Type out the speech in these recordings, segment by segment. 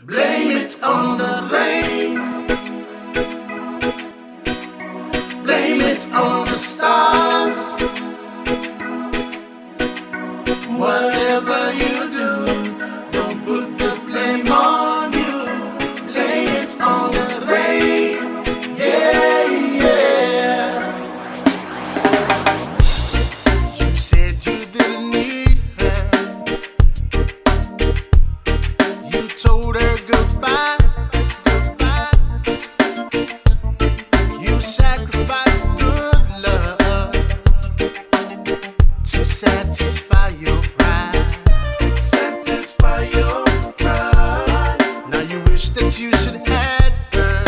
Blame it on the rain. Blame it on the stars. Whatever you do, don't put the blame on you. Blame it on the rain. Yeah, yeah. You said you didn't need her. You told her goodbye. You sacrificed good love to satisfy your pride. Satisfy your pride. Now you wish that you should had her,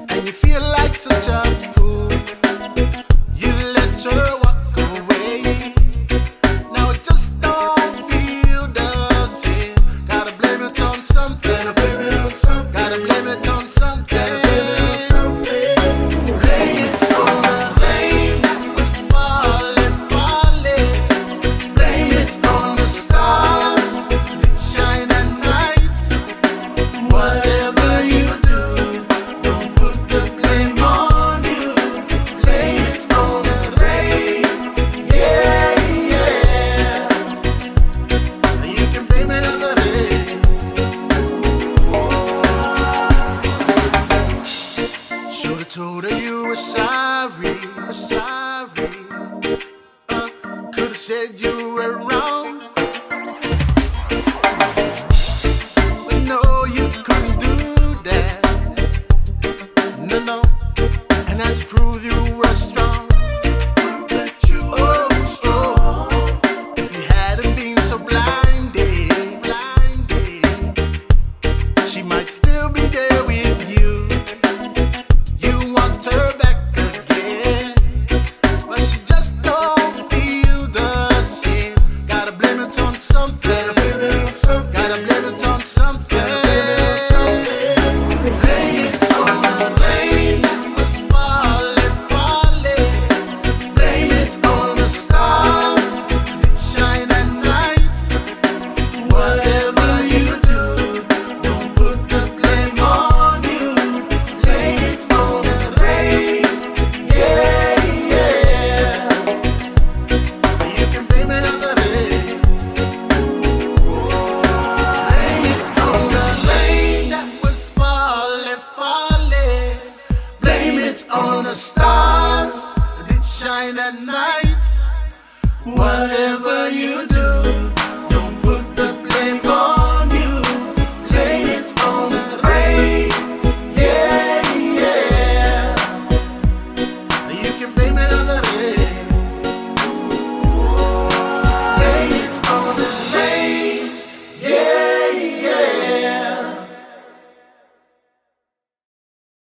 and you feel like such a fool. You let her walk away. Now it just don't feel the same. Gotta blame it on something. Gotta blame it on something. Gotta blame it on something. Gotta blame it on something. Blame it on the rain that was falling, falling. Blame it on the stars that shine at night. Whatever you do, don't put the blame on you. Blame it on the rain. Yeah, yeah. You can blame it on the rain. Should've told her you were sorry, sorry. Could've said you were wrong, but no, you couldn't do that. No, no, and that's prove you were strong. Oh, oh, if you hadn't been so blinded, she might still be there with you. You want her back again, but she just don't feel the same. Gotta blame it on something. Gotta blame it on something. Gotta blame it on something. Blame it